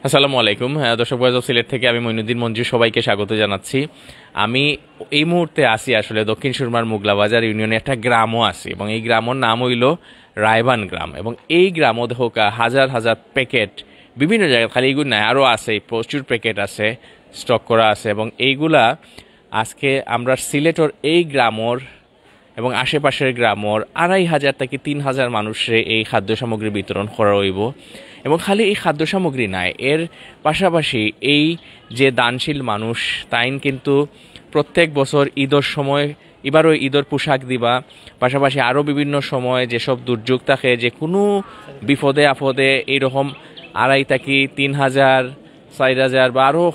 আসসালামু আলাইকুম। দর্শক বয়স সিলেট থেকে আমি মইনুদ্দিন মঞ্জু সবাইকে স্বাগত জানাচ্ছি। আমি এই মুহূর্তে আসি আসলে দক্ষিণ সুরমার মুগলাবাজার ইউনিয়নে একটা গ্রামও আছে এবং এই গ্রামের নাম হইল রায়বান গ্রাম। এবং এই গ্রামও দেখো হাজার হাজার প্যাকেট বিভিন্ন জায়গায়, খালি এইগুলো নাই, আরও আছে, প্রচুর প্যাকেট আছে, স্টক করা আছে। এবং এইগুলা আজকে আমরা সিলেটর এই গ্রামর এবং আশেপাশের গ্রামর ২৫০০ থেকে ৩০০০ মানুষে এই খাদ্য সামগ্রী বিতরণ করা হইব। এবং খালি এই খাদ্য সামগ্রী নাই, এর পাশাপাশি এই যে দানশীল মানুষ তাইন কিন্তু প্রত্যেক বছর ঈদের সময় এবারও ঈদের পোশাক দিবা, পাশাপাশি আরও বিভিন্ন সময় যেসব দুর্যোগ থাকে, যে কোনো বিপদে আপদে এইরকম ২৫০০ থেকে ৩০০০, ৪০০০ বা আরও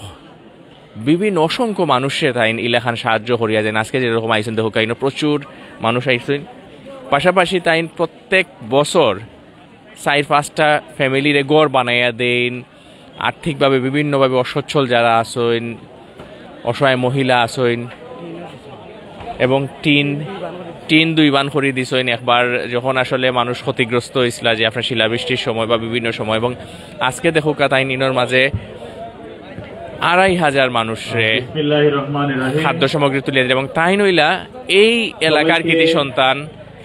বিভিন্ন অসংখ্য মানুষের তাইন ইলাখান সাহায্য করিয়া যায়। আজকে যেরকম আইসেন দেখো কাইন প্রচুর মানুষ আইসেন। পাশাপাশি তাইন প্রত্যেক বছর ৪-৫টা ফ্যামিলিরে গড় বানাইয়া দেন। আর্থিকভাবে বিভিন্নভাবে অসচ্ছল যারা আসেন, অসহায় মহিলা আসেন, এবং টিন ২ বান করে দিছেন একবার যখন আসলে মানুষ ক্ষতিগ্রস্ত হয়েছিল, যে আপনার শিলাবৃষ্টির সময় বা বিভিন্ন সময়। এবং আজকে দেখো তাই নিনোর মাঝে ২৫০০ মানুষরে খাদ্য সামগ্রী তুলে দেয়। এবং তাই নইলা এই এলাকার কৃতি সন্তান,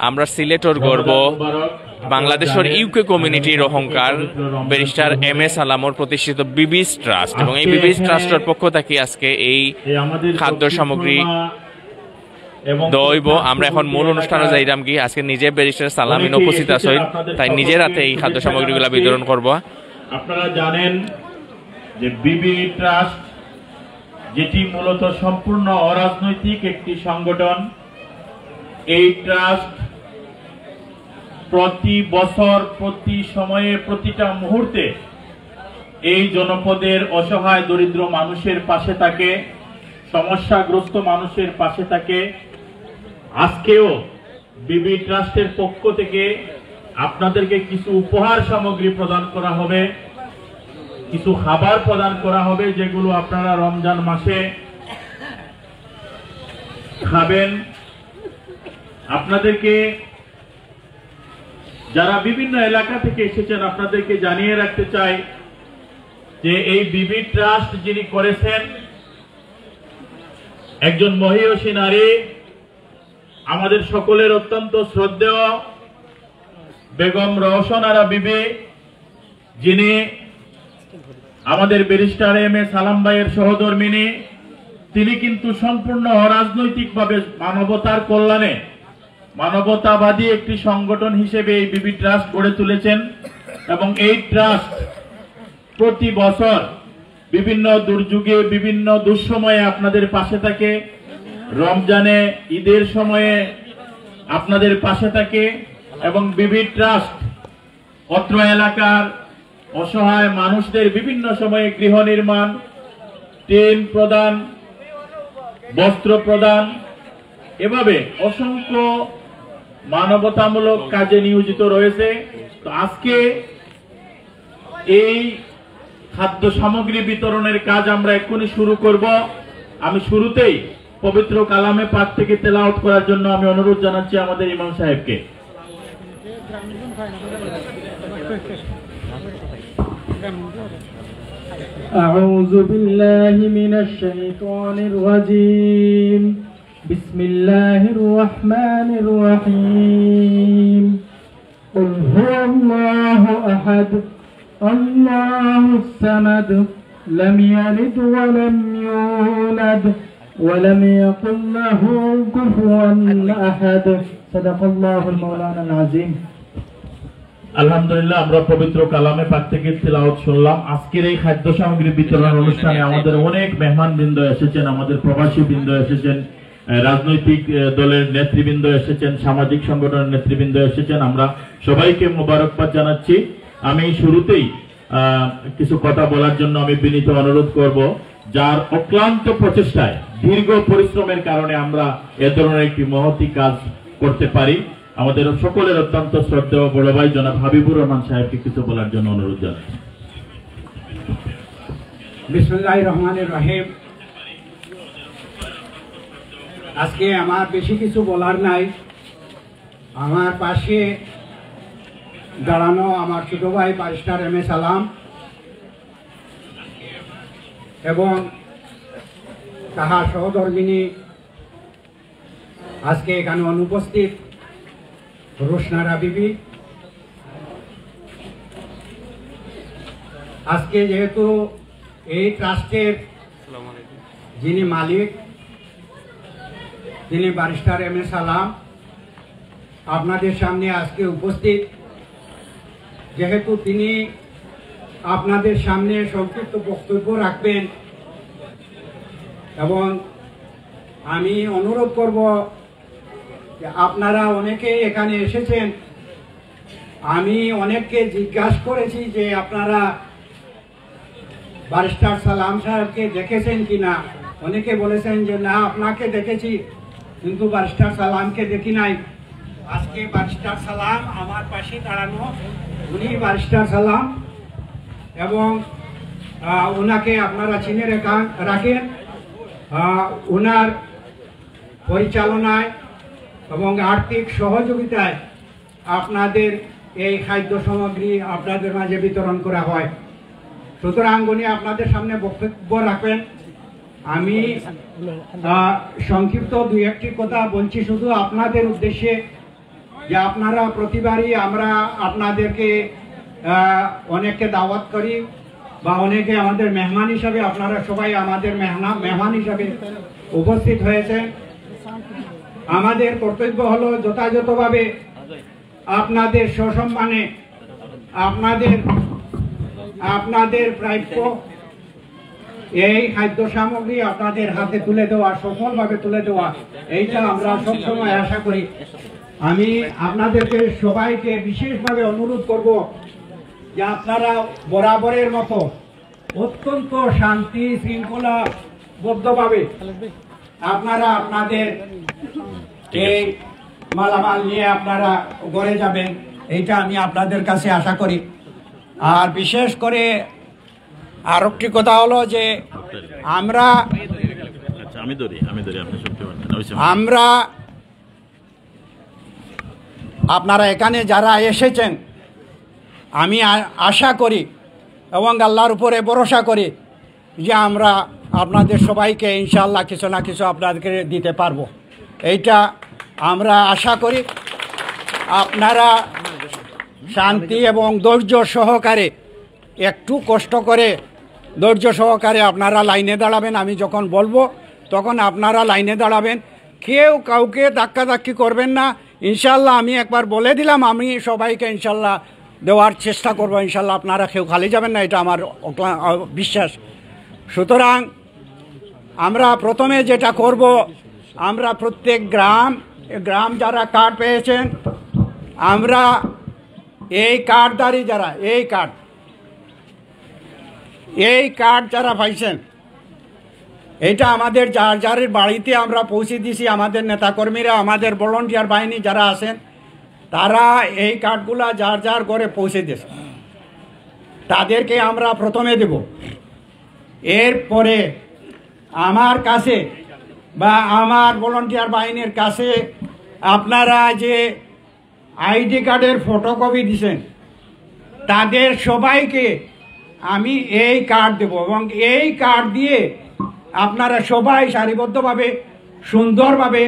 আমরা সিলেটর গর্ব, বাংলাদেশের ইউকে কমিউনিটির অহংকার ব্যারিস্টার MS আলামর প্রতিষ্ঠিত বিবিস ট্রাস্ট। এবং এই বিবিস ট্রাস্টের পক্ষ থেকে আজকে এই খাদ্য সামগ্রী দইব। আমরা এখন মূল অনুষ্ঠানে যাইলাম কি, আজকে নিজে ব্যারিস্টার সালামিন উপস্থিত আছেন, তাই নিজের হাতে এই খাদ্য সামগ্রীগুলা বিতরণ করব। আপনারা জানেন যে বিবি ট্রাস্ট, যেটি মূলত সম্পূর্ণ অরাজনৈতিক একটি সংগঠন, এই ট্রাস্ট প্রতি বছর, প্রতি সময়ে, প্রতিটা মুহূর্তে এই জনপদের অসহায় দরিদ্র মানুষের পাশে থাকে, সমস্যাগ্রস্ত মানুষের পাশে থাকে। আজকেও বিবি ট্রাস্টের পক্ষ থেকে আপনাদেরকে কিছু উপহার সামগ্রী প্রদান করা হবে, কিছু খাবার প্রদান করা হবে, যেগুলো আপনারা রমজান মাসে খাবেন। আপনাদেরকে, যারা বিভিন্ন এলাকা থেকে এসেছেন, আপনাদেরকে জানিয়ে রাখতে চাই যে এই বিবি ট্রাস্ট যিনি করেছেন একজন মহিয়সী নারী, আমাদের সকলের অত্যন্ত শ্রদ্ধেয় বেগম রওশন আরা বিবি, যিনি আমাদের ব্যারিস্টার MS আলাম ভাইয়ের সহধর্মিনী। তিনি কিন্তু সম্পূর্ণ অরাজনৈতিকভাবে মানবতার কল্যাণে, মানবতাবাদী একটি সংগঠন হিসেবে এই বিবি ট্রাস্ট গড়ে তুলেছেন। এবং এই ট্রাস্ট প্রতি বছর বিভিন্ন দুর্যোগে, বিভিন্ন দুঃসময়ে আপনাদের পাশে থাকে, রমজানে, ঈদের সময়ে আপনাদের পাশে থাকে। এবং বিবি ট্রাস্ট অত্র এলাকার অসহায় মানুষদের বিভিন্ন সময়ে গৃহ নির্মাণ, টিন প্রদান, বস্ত্র প্রদান, এভাবে অসংখ্য মানবতামূলক কাজে নিয়োজিত রয়েছে। তো আজকে এই খাদ্য সামগ্রী বিতরণের কাজ আমরা এক্ষুনি শুরু করব। আমি শুরুতেই পবিত্র কালামে পাক থেকে তেলাওয়াত করার জন্য আমি অনুরোধ জানাচ্ছি আমাদের ইমাম সাহেবকে। أعوذ بالله من الشيطان الرجيم. بسم الله الرحمن الرحيم. قل هو الله أحد الله الصمد لم يلد ولم يولد ولم يكن له كفوا أحد. صدق الله المولانا العظيم. আলহামদুলিল্লাহ, আমরা পবিত্র কালামে পাক থেকে তেলাওয়াত শুনলাম। আজকের এই খাদ্য সামগ্রী বিতরণ অনুষ্ঠানে আমাদের অনেক মেহমানবৃন্দ এসেছেন, আমাদের প্রবাসী বৃন্দ এসেছেন, রাজনৈতিক দলের নেতৃবৃন্দ এসেছেন, সামাজিক সংগঠনের নেতৃবৃন্দ এসেছেন। আমরা সবাইকে মোবারকবাদ জানাচ্ছি। আমি শুরুতেই কিছু কথা বলার জন্য আমি বিনীত অনুরোধ করব, যার অক্লান্ত প্রচেষ্টায়, দীর্ঘ পরিশ্রমের কারণে আমরা এ ধরনের একটি মহতি কাজ করতে পারি। আমাদের সকলের অত্যন্ত শ্রদ্ধেয় বড় ভাই জনাব হাবিবুর রহমান সাহেবকে কিছু বলার জন্য অনুরোধ জানাচ্ছি। বিসমিল্লাহির রহমানির রহিম। আজকে আমার বেশি কিছু বলার নাই। আমার পাশে দাঁড়ানো আমার ছোট ভাই ব্যারিস্টার MS আলাম, এবং তাহার সহধর্মিনী আজকে এখানে অনুপস্থিত রোশনারা বিবি। আজকে যেহেতু এই ট্রাস্টের যিনি মালিক তিনি ব্যারিস্টার এম এ সালাম আপনাদের সামনে আজকে উপস্থিত, যেহেতু তিনি আপনাদের সামনে সংক্ষিপ্ত বক্তব্য রাখবেন এবং আমি অনুরোধ করব যে আপনারা অনেকে এখানে এসেছেন, আমি অনেককে জিজ্ঞাসা করেছি যে আপনারা ব্যারিস্টার সালাম সাহেবকে দেখেছেন কিনা। অনেকে বলেছেন যে না আপনাকে দেখেছি কিন্তু ব্যারিস্টার সালামকে দেখি নাই। আজকে ব্যারিস্টার সালাম আমার পাশে দাঁড়ানো, উনি ব্যারিস্টার সালাম এবং ওনাকে আপনারা চিনে রাখেন। ওনার পরিচালনায় এবং আর্থিক সহযোগিতায় আপনাদের এই খাদ্য সামগ্রী আপনাদের মাঝে বিতরণ করা হয়। সুতরাং উনি আপনাদের সামনে বক্তব্য রাখবেন। আমি সংক্ষিপ্ত দুই একটি কথা বলছি শুধু আপনাদের উদ্দেশ্যে, যে আপনারা প্রতিবারই আমরা আপনাদেরকে অনেককে দাওয়াত করি বা অনেকে আমাদের মেহমান হিসাবে, আপনারা সবাই আমাদের মেহমান হিসাবে উপস্থিত হয়েছেন। আমাদের কর্তব্য হলো যথাযথভাবে আপনাদের সসম্মানে আপনাদের প্রাপ্য এই খাদ্য সামগ্রী আপনাদের হাতে তুলে দেওয়া, সফলভাবে তুলে দেওয়া, এইটা আমরা সবসময় আশা করি। আমি আপনাদেরকে সবাইকে বিশেষভাবে অনুরোধ করব যে আপনারা বরাবরের মতো অত্যন্ত শান্তি শৃঙ্খলাবদ্ধভাবে আপনারা আপনাদের এই মালামাল নিয়ে আপনারা ঘরে যাবেন, এইটা আমি আপনাদের কাছে আশা করি। আর বিশেষ করে আর একটি কথা হলো যে আমরা আপনারা এখানে যারা এসেছেন, আমি আশা করি এবং আল্লাহর উপরে ভরসা করি যে আমরা আপনাদের সবাইকে ইনশাআল্লাহ কিছু না কিছু আপনাদেরকে দিতে পারবো, এইটা আমরা আশা করি। আপনারা শান্তি এবং ধৈর্য সহকারে, একটু কষ্ট করে ধৈর্য সহকারে আপনারা লাইনে দাঁড়াবেন। আমি যখন বলবো তখন আপনারা লাইনে দাঁড়াবেন, কেউ কাউকে ধাক্কাধাক্কি করবেন না। ইনশাল্লাহ আমি একবার বলে দিলাম, আমি সবাইকে ইনশাল্লাহ দেওয়ার চেষ্টা করবো। ইনশাল্লাহ আপনারা কেউ খালি যাবেন না, এটা আমার বিশ্বাস। সুতরাং আমরা প্রথমে যেটা করব, আমরা প্রত্যেক গ্রাম যারা কার্ড পেয়েছেন, আমরা এই কার্ডধারী যারা এই কার্ড যারা পাইছেন, এটা আমাদের যার বাড়িতে আমরা পৌঁছে দিছি। আমাদের নেতাকর্মীরা, আমাদের ভলান্টিয়ার বাহিনী যারা আছেন, তারা এই কার্ডগুলা যার ঘরে পৌঁছে দিয়েছে, তাদেরকে আমরা প্রথমে দেব। এরপরে আমার কাছে বা আমার ভলান্টিয়ার বাহিনীর কাছে আপনারা যে আইডি কার্ডের ফটোকপি দিছেন, তাদের সবাইকে আমি এই কার্ড দেব এবং এই কার্ড দিয়ে আপনারা সবাই সারিবদ্ধভাবে সুন্দরভাবে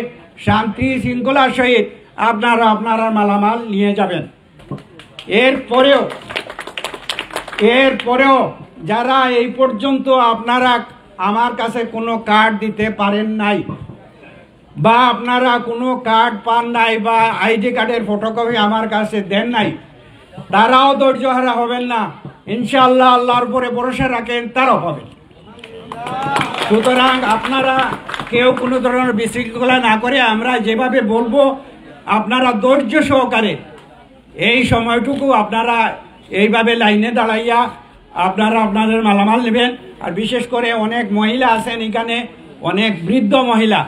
শান্তি শৃঙ্খলার সহিত আপনারা মালামাল নিয়ে যাবেন। এরপরেও যারা এই পর্যন্ত আপনারা আমার কাছে কোনো কার্ড দিতে পারেন নাই বা আপনারা কোনো কার্ড পান নাই বা আইডি কার্ডের ফটোকপি আমার কাছে দেন নাই, তারাও ধৈর্যহারা হবেন না। ইনশাআল্লাহ আল্লাহর উপরে ভরসা রাখেন, তারাও হবেন। সুতরাং আপনারা কেউ কোনো ধরনের বিশৃঙ্খলা না করে আমরা যেভাবে বলবো আপনারা ধৈর্য সহকারে এই সময়টুকু আপনারা এইভাবে লাইনে দাঁড়াইয়া আপনারা আপনাদের মালামাল নেবেন। আর বিশেষ করে অনেক মহিলা আছেন এখানে, অনেক বৃদ্ধ মহিলা,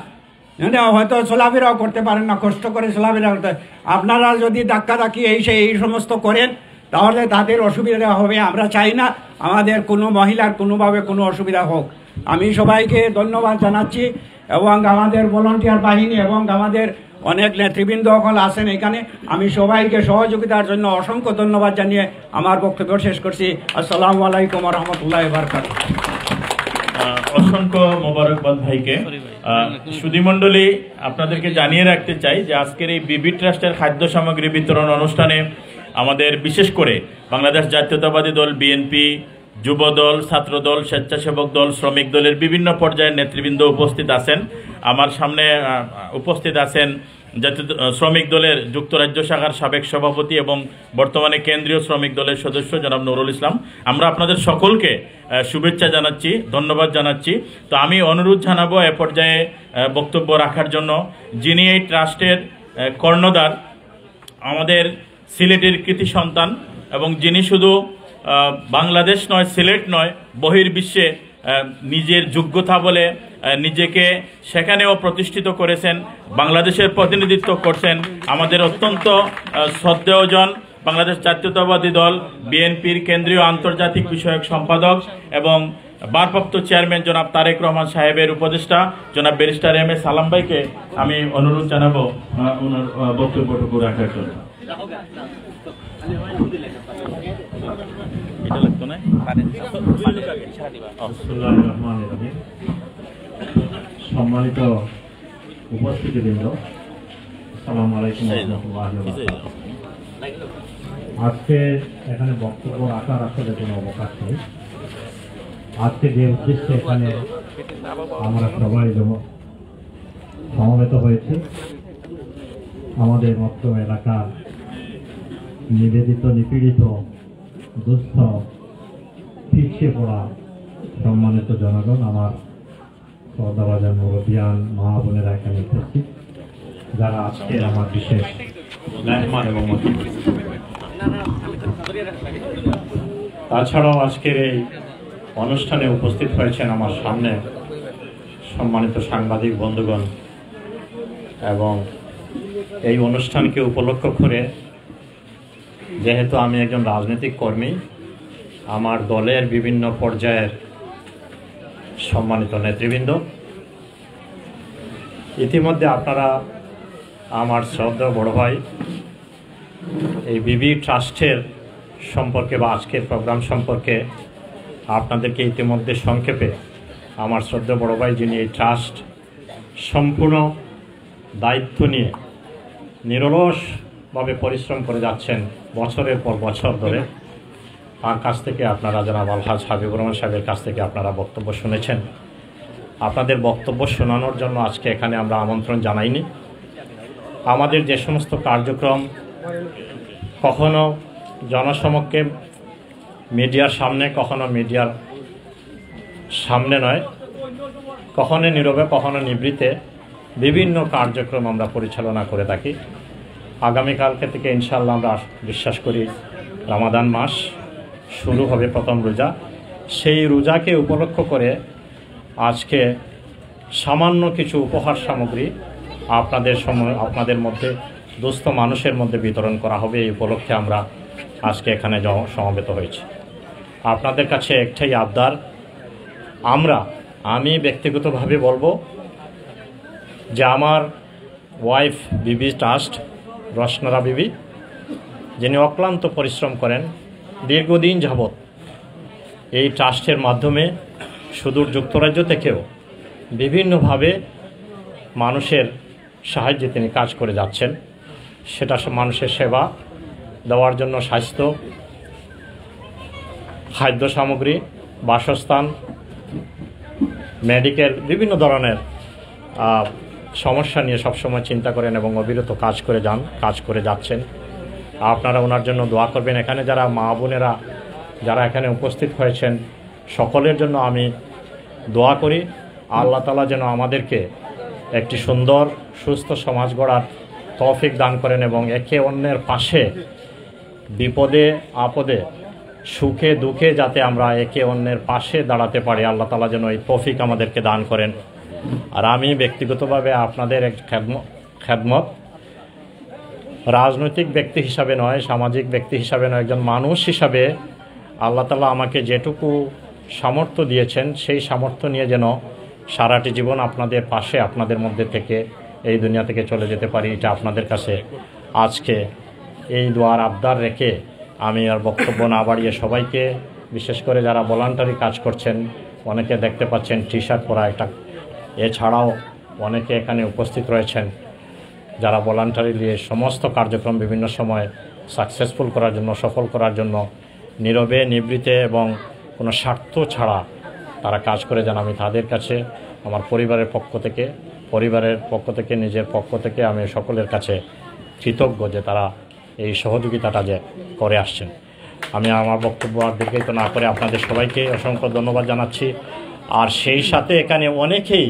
হয়তো চলাফেরাও করতে পারেন না, কষ্ট করে চলাফেরা করতে। আপনারা যদি ধাক্কাধাক্কি এই সমস্ত করেন তাহলে তাদের অসুবিধা হবে। আমরা চাই না আমাদের কোনো মহিলার কোনোভাবে কোনো অসুবিধা হোক। আমি সবাইকে ধন্যবাদ জানাচ্ছি এবং আমাদের ভলান্টিয়ার বাহিনী এবং আমাদের অনেক নেতৃবৃন্দ সকল আছেন এখানে, আমি সবাইকে সহযোগিতার জন্য অসংখ্য ধন্যবাদ জানিয়ে আমার বক্তব্য শেষ করছি। আসসালামু আলাইকুম ওয়া রাহমাতুল্লাহি ওয়া বারাকাতুহু। অসংখ্য মোবারকবাদ ভাইকে। সুধীমণ্ডলী, আপনাদেরকে জানিয়ে রাখতে চাই যে আজকের এই বিবি ট্রাস্টের খাদ্য সামগ্রী বিতরণ অনুষ্ঠানে আমাদের বিশেষ করে বাংলাদেশ জাতীয়তাবাদী দল, বিএনপি, যুব দল, ছাত্র দল, স্বেচ্ছাসেবক দল, শ্রমিক দলের বিভিন্ন পর্যায়ের নেতৃবৃন্দ উপস্থিত আছেন। আমার সামনে উপস্থিত আছেন জাতীয় শ্রমিক দলের যুক্তরাজ্য শাখার সাবেক সভাপতি এবং বর্তমানে কেন্দ্রীয় শ্রমিক দলের সদস্য জনাব নুরুল ইসলাম। আমরা আপনাদের সকলকে শুভেচ্ছা জানাচ্ছি, ধন্যবাদ জানাচ্ছি। তো আমি অনুরোধ জানাবো এ পর্যায়ে বক্তব্য রাখার জন্য যিনি এই ট্রাস্টের কর্ণধার, আমাদের সিলেটের কৃতি সন্তান এবং যিনি শুধু বাংলাদেশ নয়, সিলেট নয়, বহির্বিশ্বে নিজের যোগ্যতা বলে নিজেকে সেখানেও প্রতিষ্ঠিত করেছেন, বাংলাদেশের প্রতিনিধিত্ব করছেন, আমাদের অত্যন্ত শ্রদ্ধেয়জন বাংলাদেশ জাতীয়তাবাদী দল বিএনপির কেন্দ্রীয় আন্তর্জাতিক বিষয়ক সম্পাদক এবং ভারপ্রাপ্ত চেয়ারম্যান জনাব তারেক রহমান সাহেবের উপদেষ্টা জনাব ব্যারিস্টার এম এ সালাম ভাইকে আমি অনুরোধ জানাবো ওনার বক্তব্যটুকু রাখার জন্য। সম্মানিত উপস্থিতিবৃন্দ, আসসালামু আলাইকুম ওয়া রাহমাতুল্লাহি ওয়া বারাকাতুহু। আজকে এখানে বক্তব্য রাখার আসলে কোনো অবকাশ নেই। আজকে যে উদ্দেশ্যে এখানে আমরা সবাই সমবেত হয়েছি, আমাদের মক্তম এলাকার নিবেদিত, নিপীড়িত, দুস্থ, পিছিয়ে পড়া সম্মানিত জনগণ, আমার শ্রদ্ধাভাজন মুরব্বিয়ান, মা বোনেরা এখানে উপস্থিত, যারা আজকে আমার বিশেষ মেহমান এবং অতিথি। তাছাড়াও আজকের এই অনুষ্ঠানে উপস্থিত হয়েছেন আমার সামনে সম্মানিত সাংবাদিক বন্ধুগণ এবং এই অনুষ্ঠানকে উপলক্ষ করে, যেহেতু আমি একজন রাজনৈতিক কর্মী, আমার দলের বিভিন্ন পর্যায়ের সম্মানিত নেতৃবৃন্দ, ইতিমধ্যে আপনারা আমার শ্রদ্ধেয় বড় ভাই এই বিবি ট্রাস্টের সম্পর্কে বা আজকের প্রোগ্রাম সম্পর্কে আপনাদেরকে ইতিমধ্যে সংক্ষেপে আমার শ্রদ্ধেয় বড় ভাই, যিনি এই ট্রাস্ট সম্পূর্ণ দায়িত্ব নিয়ে নিরলসভাবে পরিশ্রম করে যাচ্ছেন বছরের পর বছর ধরে, তার কাছ থেকে আপনারা জনাব আলহাজ হাবিবুর রহমান সাহেবের কাছ থেকে আপনারা বক্তব্য শুনেছেন। আপনাদের বক্তব্য শোনানোর জন্য আজকে এখানে আমরা আমন্ত্রণ জানাইনি। আমাদের যে সমস্ত কার্যক্রম কখনো জনসমক্ষে মিডিয়ার সামনে, কখনো মিডিয়ার সামনে নয়, কখনো নীরবে, কখনো নিবৃত্তে বিভিন্ন কার্যক্রম আমরা পরিচালনা করে থাকি। আগামীকালকে থেকে ইনশাআল্লাহ আমরা বিশ্বাস করি রমাদান মাস শুরু হবে, প্রথম রোজা। সেই রোজাকে উপলক্ষ করে আজকে সামান্য কিছু উপহার সামগ্রী আপনাদের মধ্যে, দুস্থ মানুষের মধ্যে বিতরণ করা হবে। এই উপলক্ষে আমরা আজকে এখানে সমবেত হয়েছি। আপনাদের কাছে একটাই আবদার, আমি ব্যক্তিগতভাবে বলবো যে আমার ওয়াইফ বিবি ট্রাস্ট রসনারা বিবি, যিনি অক্লান্ত পরিশ্রম করেন দীর্ঘদিন যাবৎ এই ট্রাস্টের মাধ্যমে সুদূর যুক্তরাজ্য থেকেও বিভিন্নভাবে মানুষের সাহায্যে তিনি কাজ করে যাচ্ছেন। সেটা মানুষের সেবা দেওয়ার জন্য স্বাস্থ্য, খাদ্য সামগ্রী, বাসস্থান, মেডিকেল, বিভিন্ন ধরনের সমস্যা নিয়ে সবসময় চিন্তা করেন এবং অবিরত কাজ করে যাচ্ছেন। আপনারা ওনার জন্য দোয়া করবেন। এখানে যারা মা বোনেরা যারা এখানে উপস্থিত হয়েছেন সকলের জন্য আমি দোয়া করি, আল্লাহ তাআলা যেন আমাদেরকে একটি সুন্দর সুস্থ সমাজ গড়ার তৌফিক দান করেন এবং একে অন্যের পাশে বিপদে আপদে, সুখে দুঃখে যাতে আমরা একে অন্যের পাশে দাঁড়াতে পারি, আল্লাহ তাআলা যেন এই তৌফিক আমাদেরকে দান করেন। আর আমি ব্যক্তিগতভাবে আপনাদের এক খেদমত, রাজনৈতিক ব্যক্তি হিসাবে নয়, সামাজিক ব্যক্তি হিসাবে নয়, একজন মানুষ হিসাবে আল্লাহ তাআলা আমাকে যেটুকু সামর্থ্য দিয়েছেন সেই সামর্থ্য নিয়ে যেন সারাটি জীবন আপনাদের পাশে, আপনাদের মধ্যে থেকে এই দুনিয়া থেকে চলে যেতে পারি, এটা আপনাদের কাছে আজকে এই দোয়ার আবদার রেখে আমি আর বক্তব্য না বাড়িয়ে সবাইকে, বিশেষ করে যারা ভলান্টারি কাজ করছেন, অনেকে দেখতে পাচ্ছেন টি শার্ট পরা একটা, এছাড়াও অনেকে এখানে উপস্থিত রয়েছেন যারা ভলান্টারি দিয়ে সমস্ত কার্যক্রম বিভিন্ন সময় সাকসেসফুল করার জন্য, সফল করার জন্য নীরবে নিবৃত্তে এবং কোনো স্বার্থ ছাড়া তারা কাজ করে যান। আমি তাদের কাছে আমার পরিবারের পক্ষ থেকে নিজের পক্ষ থেকে আমি সকলের কাছে কৃতজ্ঞ যে তারা এই সহযোগিতাটা যে করে আসছেন। আমি আমার বক্তব্য আর দীর্ঘায়িত না করে আপনাদের সবাইকে অসংখ্য ধন্যবাদ জানাচ্ছি। আর সেই সাথে এখানে অনেকেই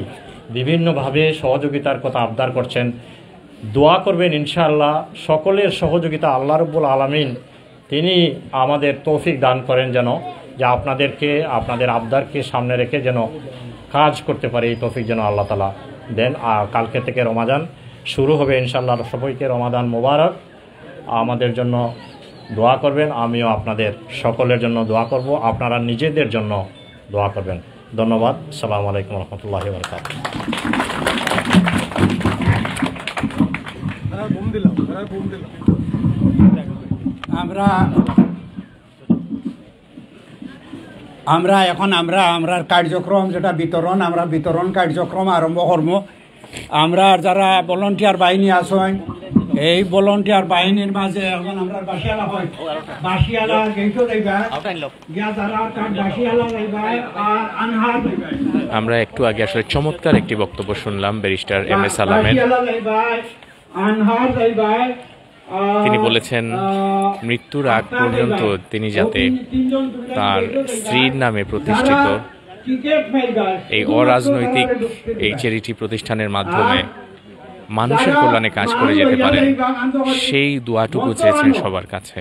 বিভিন্নভাবে সহযোগিতার কথা আবদার করছেন, দোয়া করবেন ইনশাআল্লাহ সকলের সহযোগিতা আল্লাহ রাব্বুল আলামিন তিনি আমাদের তৌফিক দান করেন যেন যে আপনাদের আবদারকে সামনে রেখে যেন কাজ করতে পারে, এই তৌফিক যেন আল্লাহ তাআলা দেন। আর কালকে থেকে রমাদান শুরু হবে ইনশাআল্লাহ, সবাইকে রমাদান মোবারক। আমাদের জন্য দোয়া করবেন, আমিও আপনাদের সকলের জন্য দোয়া করব, আপনারা নিজেদের জন্য দোয়া করবেন। ধন্যবাদ। আসসালামু আলাইকুম ওয়া রাহমাতুল্লাহি ওয়া বারাকাতুহু। আমরা কার্যক্রম যেটা বিতরণ কার্যক্রম আরম্ভ করব। আমরা যারা ভলান্টিয়ার বাহিনী আছেন, এই ভলান্টিয়ার বাহিনীর মাঝে এখন আমরা বাসিয়ালা গেইটো যাইবা, যারা বাসিয়ালা যাইবা আর আনহার যাইবা। আমরা একটু আগে আসলে চমৎকার একটি বক্তব্য শুনলাম ব্যারিস্টার এম এ সালামের। তিনি বলেছেন মৃত্যুর আগ পর্যন্ত তিনি যাতে তার স্ত্রীর নামে প্রতিষ্ঠিত এই অরাজনৈতিক এই চ্যারিটি প্রতিষ্ঠানের মাধ্যমে মানুষের কল্যাণে কাজ করে যেতে পারেন, সেই দোয়াটুকু চেয়েছেন সবার কাছে।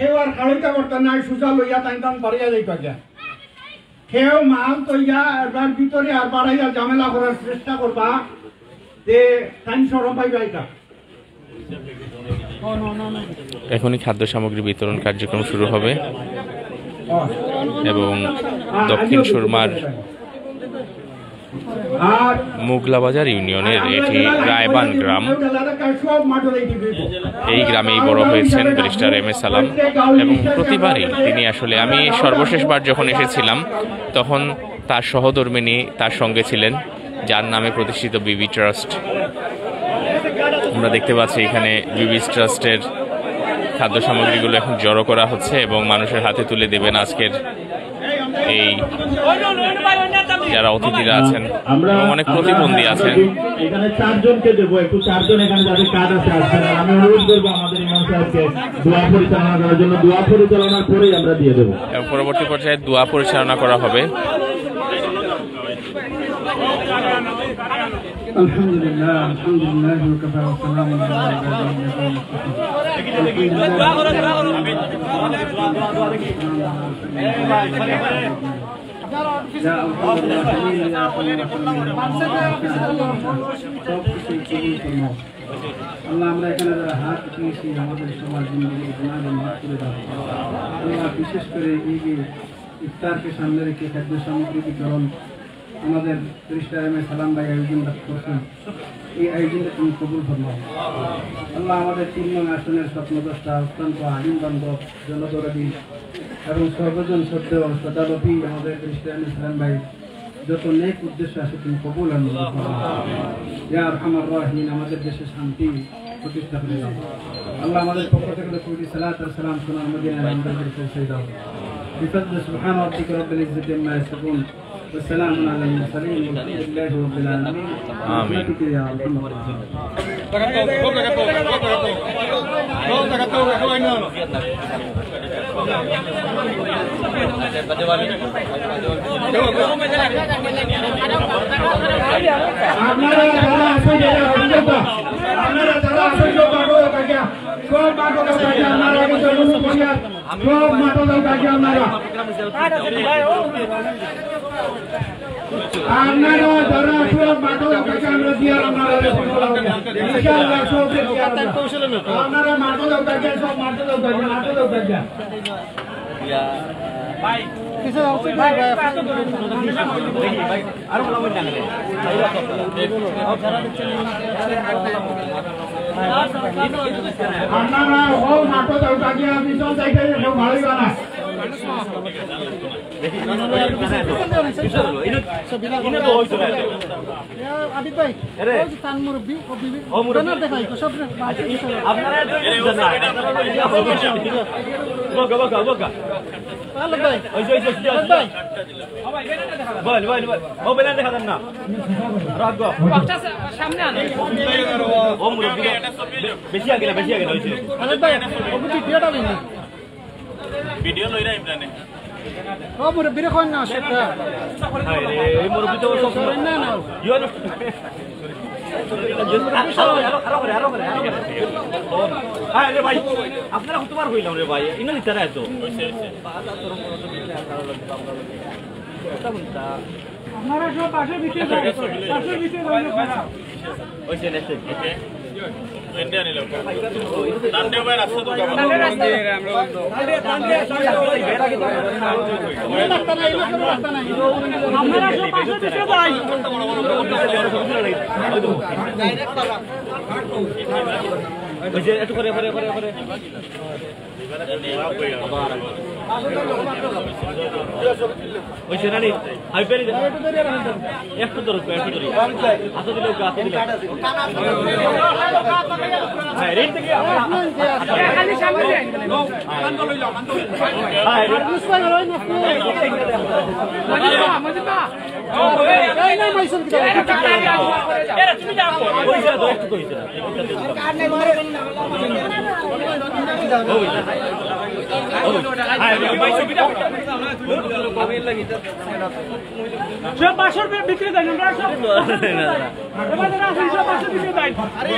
কেউ মাল তৈয়া এবার ভিতরে আর বাড়াইয়া ঝামেলা করার চেষ্টা করবা যে টাইম সরম পাইবা। এটা এখনই খাদ্য সামগ্রী বিতরণ কার্যক্রম শুরু হবে এবং দক্ষিণ সুরমার মুগলাবাজার ইউনিয়নের এটি রায়বান গ্রাম। এই গ্রামেই বড় হয়েছেন ব্যারিস্টার এম এ সালাম এবং প্রতিবারই তিনি আসলে, আমি সর্বশেষবার যখন এসেছিলাম তখন তার সহধর্মিণী তার সঙ্গে ছিলেন, যার নামে প্রতিষ্ঠিত বিবি ট্রাস্ট। আমরা দেখতে পাচ্ছি এখানে বিবি ট্রাস্টের খাদ্য সামগ্রীগুলো এখন জড়ো করা হচ্ছে এবং মানুষের হাতে তুলে দেবেন আজকের এই যারা অতিথিরা আছেন এবং অনেক প্রতিবন্ধী আছেন। এখানে 4 জনকে দেবো, একটু 4 জন এখানে যাদের কার্ড আছে আসবেন। আমি অনুরোধ করবো আমাদের ইমাম সাহেবকে দোয়া পরিচালনা করার জন্য। দোয়া পরিচালনার পরেই আমরা দিয়ে দেবো এবং পরবর্তী পর্যায়ে দোয়া পরিচালনা করা হবে। আলহামদুলিল্লাহ ওয়াকাফা ওয়া সালামুন আলা আল্লাহ, আমরা এখানে যারা হাত উঠিয়েছি আমাদের সবার জিন্দগির গুনাহ মাফ করে দাও আল্লাহ। বিশেষ করে এই যে ইফতারকে সামনে রেখে খাদ্য সামগ্রী বিতরণ আমাদের ব্যারিস্টার এম এ সালাম ভাই আয়োজনটা করছেন, এই আয়োজনটা তুমি কবুল ফরমাও আল্লাহ। আমাদের 3 নং আসনের স্বপ্নদ্রষ্টা অত্যন্ত আলিম বান্ধব জনদরদী এবং সর্বজন শ্রদ্ধেয় সদালভী আমাদের ব্যারিস্টার এম এ সালাম ভাই যত নেক উদ্দেশ্য আছে তুমি কবুল ইয়া আরহামার রাহিমিন। আমাদের দেশে শান্তি প্রতিষ্ঠা করে দাও আল্লাহ। আমাদের পক্ষ থেকে কুলি সালাত আর সালাম সোনার মদিনায় আমাদের পৌঁছে দাও। বিফضل سبحان ربك رب العزة عما يصفون والسلام على المرسلين والحمد لله رب العالمين. آمين. يا ارحم الراحمين. আপনারা ও মাঠে যাও কাকিয়া বিশাল জায়গায় ভালোই বানা বেশি আগে ভিডিও লইরা ইমরানে ও মুরব্বি রে কোন না সেটা হায় রে এই মুরব্বি তো সব না না ইয়ো হায় রে ভাই আপনারা কতবার কইলাম রে ভাই ইনো দিতে না তো আপনারা সব পাশে দিতে যাও পাশে দিতে যাও ওইছে নেক্সট ওকে ইন্ডিয়া নিলো দান্ডে ভাই রাস্তা তো দান্ডে রাস্তা আমরা রাস্তা নাই আপনারা সব পাশে দিতে ভাই ডাইরেক্ট করা ওইছে একটু করে ওইছে নানি আই পেরি একটু ধরো হাতে দিলে হ্যাঁ রেট থেকে খালি সামনে কান্দ লইলো হ্যাঁ মুসফাই রই না মজিবা এই না মাইসন কি এরা তুমি যাও ওইছে তো একটু কইছে কার নাই ঘরে সব 500 টাকা বিক্রি দেন আমরা সব আমাদের আছে সব 500 বিক্রি দেন আরে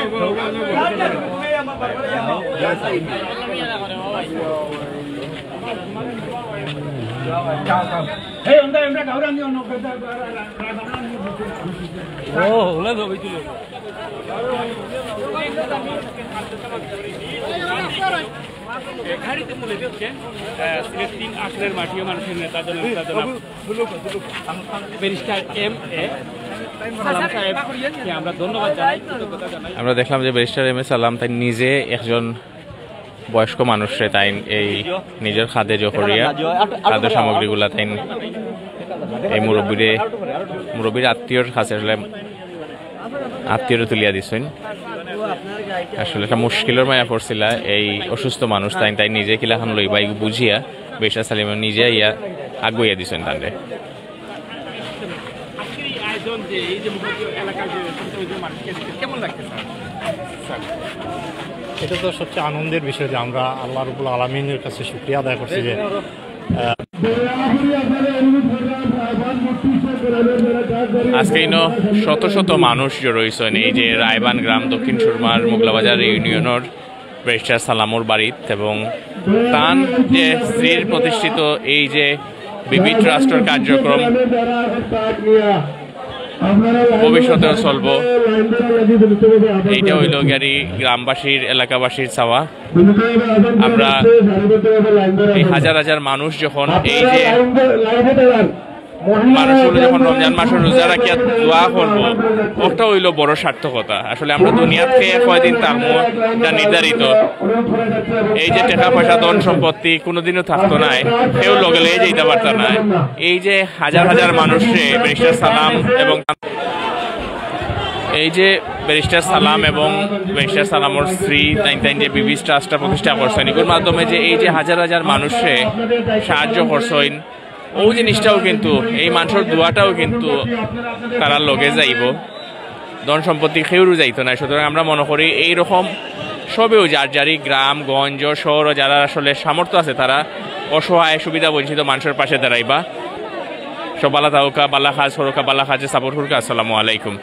এই onda আমরা গাওরান দিও না ও হলা তো বিক্রি খাড়িতে মূলে দিচ্ছে সিলেট 3 আসনের মাটিও মানুষের নেতা জনাব ব্যারিস্টার এম.এ. সালাম সাহেবকে আমরা ধন্যবাদ জানাই, কৃতজ্ঞতা জানাই। আমরা দেখলাম যে ব্যারিস্টার এম.এ. সালাম তাই নিজে একজন বয়স্ক মানুষরে তাই এই নিজের খাদ্য জহরিয়া খাদ্য সামগ্রীগুলা তাই এই মুরব্বীর আত্মীয়র কাছে আসলে আত্মীয়রে তুলিয়া দিছেন। আসলে একটা মুশকিলের মায়া পড়ছিল এই অসুস্থ মানুষ তাই নিজে কিলাখান লইবা বুঝিয়া বেশা সালিম নিজে ইয়া আগুইয়া দিছেন তাকে। এটা তো সবচেয়ে আনন্দের বিষয় যে আমরা আল্লাহ রাব্বুল আলামিনের কাছে শুকরিয়া আদায় করছি যে আজকে শত শত মানুষ রয়েছেন এই যে রায়বান গ্রাম দক্ষিণ সুরমার মুগলাবাজার ইউনিয়নের ব্যারিস্টার সালামুর বাড়িত এবং তান যে স্ত্রীর প্রতিষ্ঠিত এই যে বিবি ট্রাস্টের কার্যক্রম ভবিষ্যতেও চলব, এইটা হইল গাড়ি গ্রামবাসীর এলাকাবাসীর চাওয়া। আমরা এই হাজার হাজার মানুষ যখন এই যে মানুষগুলো যখন রমজান মাসের রোজা রাখিয়া দোয়া করবো, ওটা হইল বড় সার্থকতা। আসলে আমরা দুনিয়াতে কয়দিন থাকবো যা নির্ধারিত, এই যে টাকা পয়সা ধন সম্পত্তি কোনোদিনও থাকতো না, কেউ লগে লগে যেতে পারত না। এই যে হাজার হাজার মানুষে ব্যারিস্টার সালাম এবং এই যে ব্যারিস্টার সালাম এবং ব্যারিস্টার সালামের স্ত্রী তাই যে বিবি ট্রাস্টটা প্রতিষ্ঠা করছেন, এগুলোর মাধ্যমে যে এই যে হাজার হাজার মানুষে সাহায্য করছেন, ও জিনিসটাও কিন্তু এই মানুষের দোয়াটাও কিন্তু তারা লগে যাইব, ধন সম্পত্তি কেউরও যাইতো না। সুতরাং আমরা মনে করি এইরকম সবেও যার যারি গ্রাম গঞ্জ শহর যারা আসলে সামর্থ্য আছে তারা অসহায় সুবিধা বঞ্চিত মানুষের পাশে দাঁড়াইবা। সব বালা তাওকা বালা খাজ হরকা বালা খাজে সাপোর্ট হুরকা। আসসালামু আলাইকুম।